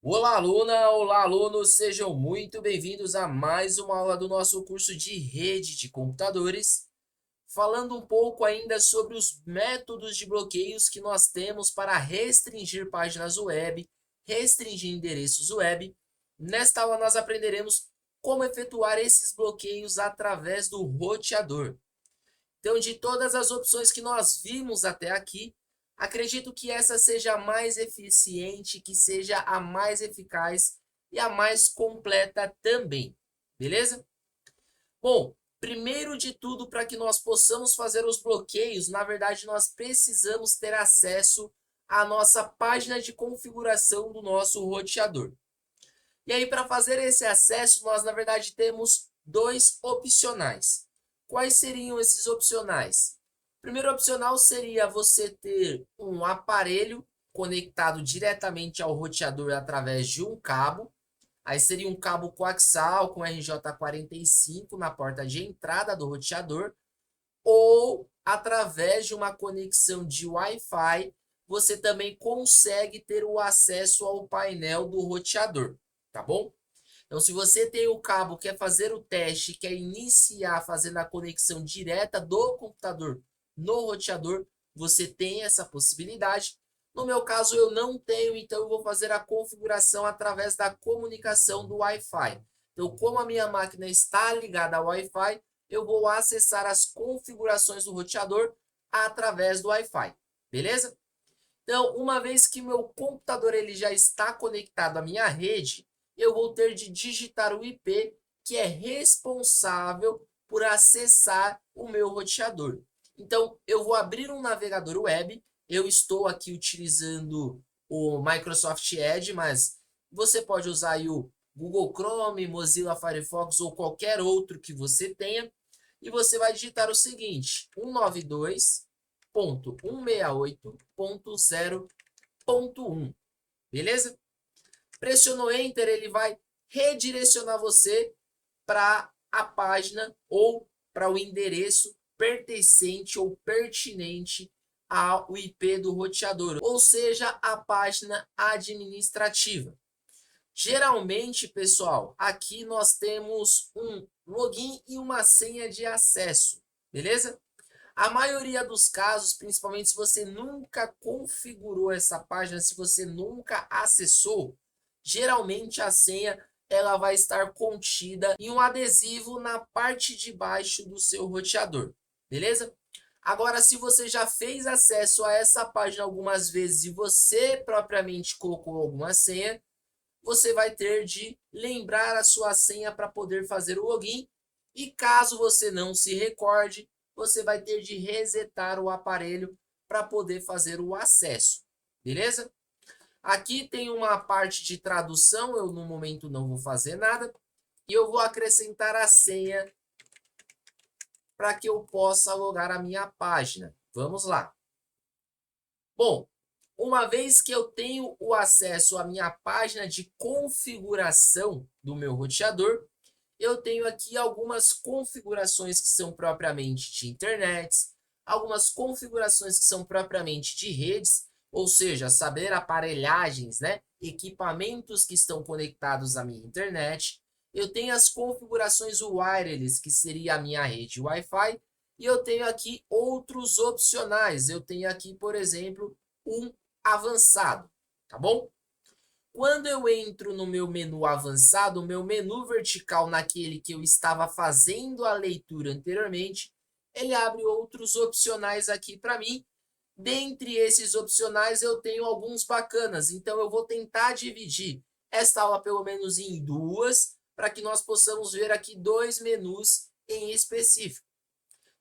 Olá, aluna! Olá, alunos! Sejam muito bem-vindos a mais uma aula do nosso curso de rede de computadores, falando um pouco ainda sobre os métodos de bloqueios que nós temos para restringir páginas web, restringir endereços web. Nesta aula, nós aprenderemos como efetuar esses bloqueios através do roteador. Então, de todas as opções que nós vimos até aqui, acredito que essa seja a mais eficiente, que seja a mais eficaz e a mais completa também, beleza? Bom, primeiro de tudo, para que nós possamos fazer os bloqueios, na verdade, nós precisamos ter acesso à nossa página de configuração do nosso roteador. E aí, para fazer esse acesso, nós, na verdade, temos dois opcionais. Quais seriam esses opcionais? O primeiro opcional seria você ter um aparelho conectado diretamente ao roteador através de um cabo. Aí seria um cabo coaxial com RJ45 na porta de entrada do roteador. Ou através de uma conexão de Wi-Fi, você também consegue ter o acesso ao painel do roteador, tá bom? Então, se você tem o cabo, quer fazer o teste, quer iniciar fazendo a conexão direta do computador no roteador, você tem essa possibilidade. No meu caso, eu não tenho, então eu vou fazer a configuração através da comunicação do Wi-Fi. Então, como a minha máquina está ligada ao Wi-Fi, eu vou acessar as configurações do roteador através do Wi-Fi, beleza? Então, uma vez que meu computador ele já está conectado à minha rede, eu vou ter de digitar o IP que é responsável por acessar o meu roteador. Então, eu vou abrir um navegador web. Eu estou aqui utilizando o Microsoft Edge, mas você pode usar aí o Google Chrome, Mozilla Firefox ou qualquer outro que você tenha. E você vai digitar o seguinte: 192.168.0.1, beleza? Pressionou Enter, ele vai redirecionar você para a página ou para o endereço pertencente ou pertinente ao IP do roteador, ou seja, a página administrativa. Geralmente, pessoal, aqui nós temos um login e uma senha de acesso, beleza? A maioria dos casos, principalmente se você nunca configurou essa página, se você nunca acessou, geralmente a senha ela vai estar contida em um adesivo na parte de baixo do seu roteador, beleza? Agora, se você já fez acesso a essa página algumas vezes e você propriamente colocou alguma senha, você vai ter de lembrar a sua senha para poder fazer o login. E caso você não se recorde, você vai ter de resetar o aparelho para poder fazer o acesso, beleza? Aqui tem uma parte de tradução, eu no momento não vou fazer nada. E eu vou acrescentar a senha para que eu possa logar a minha página. Vamos lá. Bom, uma vez que eu tenho o acesso à minha página de configuração do meu roteador, eu tenho aqui algumas configurações que são propriamente de internet, algumas configurações que são propriamente de redes, ou seja, saber aparelhagens, né, equipamentos que estão conectados à minha internet. Eu tenho as configurações wireless, que seria a minha rede Wi-Fi, e eu tenho aqui outros opcionais. Eu tenho aqui, por exemplo, um avançado, tá bom? Quando eu entro no meu menu avançado, o meu menu vertical naquele que eu estava fazendo a leitura anteriormente, ele abre outros opcionais aqui para mim. Dentre esses opcionais eu tenho alguns bacanas, então eu vou tentar dividir esta aula pelo menos em duas, para que nós possamos ver aqui dois menus em específico.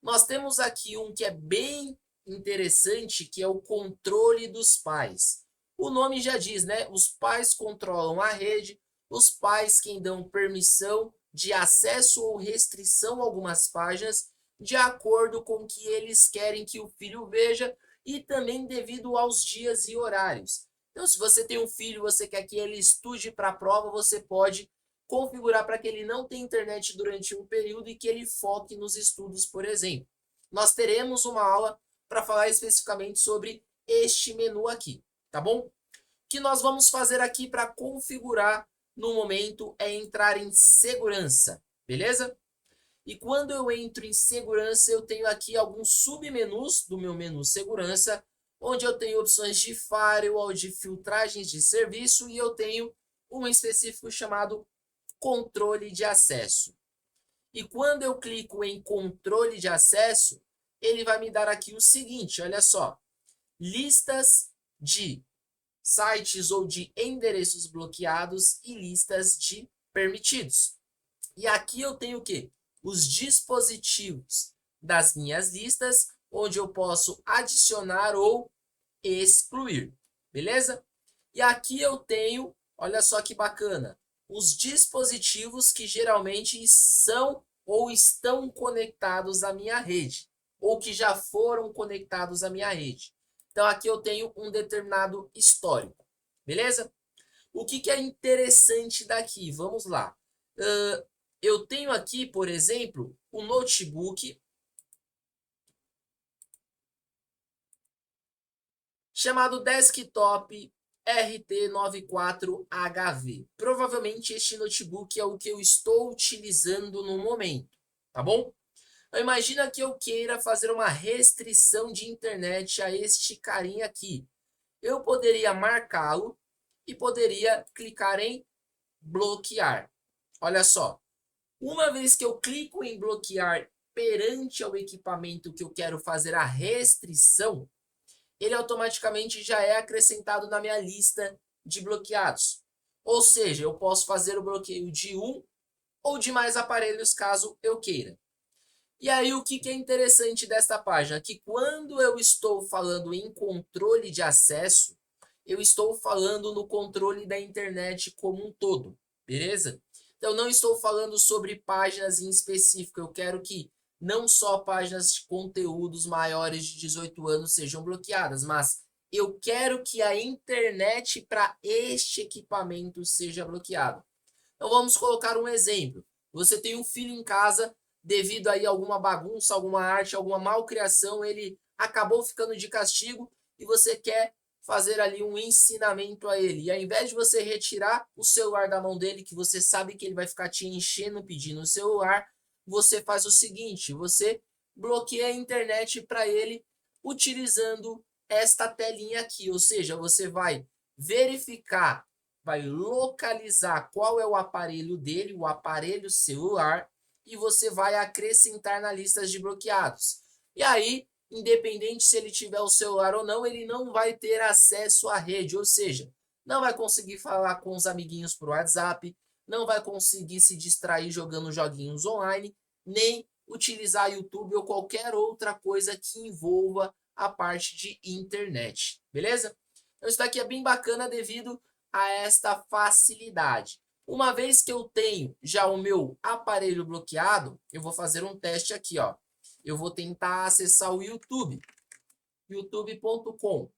Nós temos aqui um que é bem interessante, que é o controle dos pais. O nome já diz, né? Os pais controlam a rede, os pais quem dão permissão de acesso ou restrição a algumas páginas, de acordo com o que eles querem que o filho veja e também devido aos dias e horários. Então, se você tem um filho, você quer que ele estude para a prova, você pode configurar para que ele não tenha internet durante um período e que ele foque nos estudos, por exemplo. Nós teremos uma aula para falar especificamente sobre este menu aqui, tá bom? que nós vamos fazer aqui para configurar no momento é entrar em segurança, beleza? E quando eu entro em segurança, eu tenho aqui alguns submenus do meu menu segurança, onde eu tenho opções de firewall, de filtragens de serviço e eu tenho um específico chamado controle de acesso. E quando eu clico em controle de acesso, ele vai me dar aqui o seguinte, olha só, listas de sites ou de endereços bloqueados e listas de permitidos. E aqui eu tenho o quê? Os dispositivos das minhas listas, onde eu posso adicionar ou excluir, beleza? E aqui eu tenho, olha só que bacana, os dispositivos que geralmente são ou estão conectados à minha rede, ou que já foram conectados à minha rede. Então aqui eu tenho um determinado histórico, beleza? O que é interessante daqui? Vamos lá. Eu tenho aqui, por exemplo, um notebook chamado Desktop RT94HV. Provavelmente este notebook é o que eu estou utilizando no momento, tá bom? Então, imagina que eu queira fazer uma restrição de internet a este carinha aqui. Eu poderia marcá-lo e poderia clicar em bloquear. Olha só, uma vez que eu clico em bloquear perante ao equipamento que eu quero fazer a restrição, ele automaticamente já é acrescentado na minha lista de bloqueados. Ou seja, eu posso fazer o bloqueio de um ou de mais aparelhos caso eu queira. E aí o que é interessante desta página? Que quando eu estou falando em controle de acesso, eu estou falando no controle da internet como um todo, beleza? Então não estou falando sobre páginas em específico, eu quero que não só páginas de conteúdos maiores de 18 anos sejam bloqueadas, mas eu quero que a internet para este equipamento seja bloqueada. Então vamos colocar um exemplo. Você tem um filho em casa, devido aí a alguma bagunça, alguma arte, alguma malcriação, ele acabou ficando de castigo e você quer fazer ali um ensinamento a ele. E ao invés de você retirar o celular da mão dele, que você sabe que ele vai ficar te enchendo pedindo o celular, você faz o seguinte, você bloqueia a internet para ele utilizando esta telinha aqui, ou seja, você vai verificar, vai localizar qual é o aparelho dele, o aparelho celular, e você vai acrescentar na lista de bloqueados. E aí, independente se ele tiver o celular ou não, ele não vai ter acesso à rede, ou seja, não vai conseguir falar com os amiguinhos por WhatsApp, não vai conseguir se distrair jogando joguinhos online, nem utilizar YouTube ou qualquer outra coisa que envolva a parte de internet, beleza? Então isso daqui é bem bacana devido a esta facilidade. Uma vez que eu tenho já o meu aparelho bloqueado, eu vou fazer um teste aqui, ó. Eu vou tentar acessar o YouTube, youtube.com.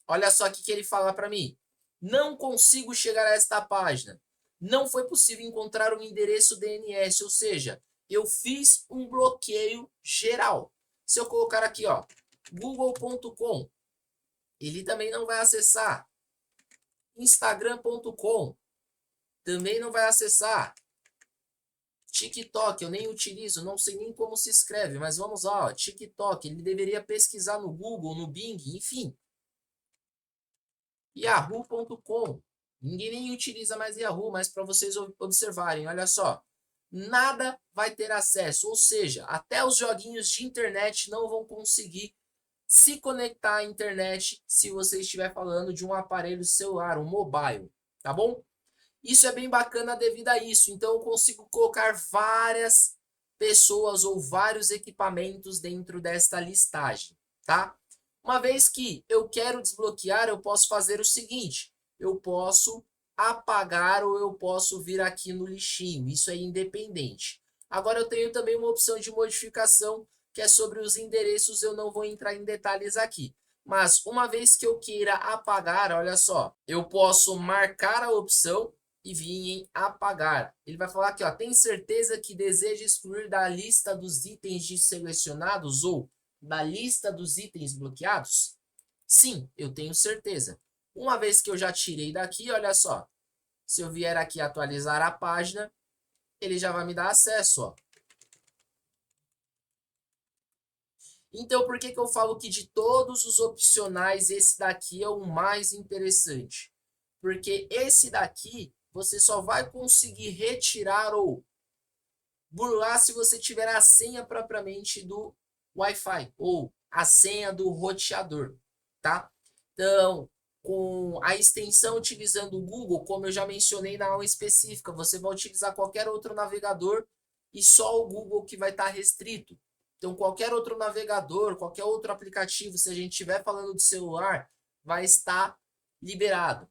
Olha só o que ele fala para mim. Não consigo chegar a esta página. Não foi possível encontrar um endereço DNS, ou seja, eu fiz um bloqueio geral. Se eu colocar aqui, ó, google.com, ele também não vai acessar. Instagram.com, também não vai acessar. TikTok, eu nem utilizo, não sei nem como se escreve, mas vamos lá, ó, TikTok, ele deveria pesquisar no Google, no Bing, enfim. Yahoo.com, ninguém nem utiliza mais Yahoo, mas para vocês observarem, olha só, nada vai ter acesso, ou seja, até os joguinhos de internet não vão conseguir se conectar à internet se você estiver falando de um aparelho celular, um mobile, tá bom? Isso é bem bacana devido a isso. Então eu consigo colocar várias pessoas ou vários equipamentos dentro desta listagem, tá? Uma vez que eu quero desbloquear, eu posso fazer o seguinte, eu posso apagar ou eu posso vir aqui no lixinho, isso é independente. Agora eu tenho também uma opção de modificação que é sobre os endereços, eu não vou entrar em detalhes aqui. Mas uma vez que eu queira apagar, olha só, eu posso marcar a opção e vir em apagar. Ele vai falar aqui, ó, tem certeza que deseja excluir da lista dos itens selecionados ou da lista dos itens bloqueados? Sim, eu tenho certeza. Uma vez que eu já tirei daqui, olha só. Se eu vier aqui atualizar a página, ele já vai me dar acesso, ó. Então, por que que eu falo que de todos os opcionais, esse daqui é o mais interessante? Porque esse daqui, você só vai conseguir retirar ou burlar se você tiver a senha propriamente do Wi-Fi, ou a senha do roteador, tá? Então, com a extensão utilizando o Google, como eu já mencionei na aula específica, você vai utilizar qualquer outro navegador e só o Google que vai estar restrito. Então, qualquer outro navegador, qualquer outro aplicativo, se a gente estiver falando de celular, vai estar liberado.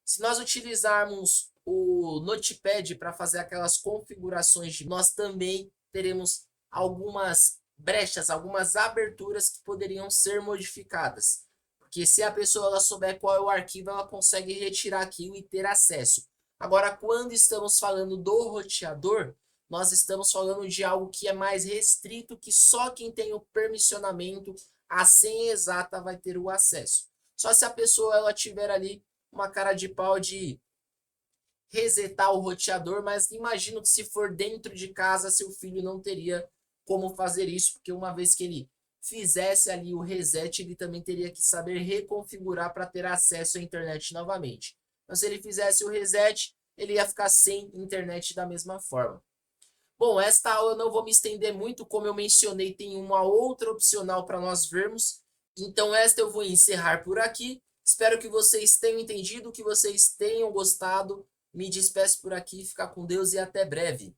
Se nós utilizarmos o Notepad para fazer aquelas configurações, nós também teremos algumas brechas, algumas aberturas que poderiam ser modificadas. Porque se a pessoa ela souber qual é o arquivo, ela consegue retirar aquilo e ter acesso. Agora, quando estamos falando do roteador, nós estamos falando de algo que é mais restrito, que só quem tem o permissionamento, a senha exata, vai ter o acesso. Só se a pessoa ela tiver ali uma cara de pau de resetar o roteador, mas imagino que se for dentro de casa, seu filho não teria como fazer isso, porque uma vez que ele fizesse ali o reset, ele também teria que saber reconfigurar para ter acesso à internet novamente. Então, se ele fizesse o reset, ele ia ficar sem internet da mesma forma. Bom, esta aula eu não vou me estender muito, como eu mencionei, tem uma outra opcional para nós vermos. Então, esta eu vou encerrar por aqui. Espero que vocês tenham entendido, que vocês tenham gostado. Me despeço por aqui, fica com Deus e até breve.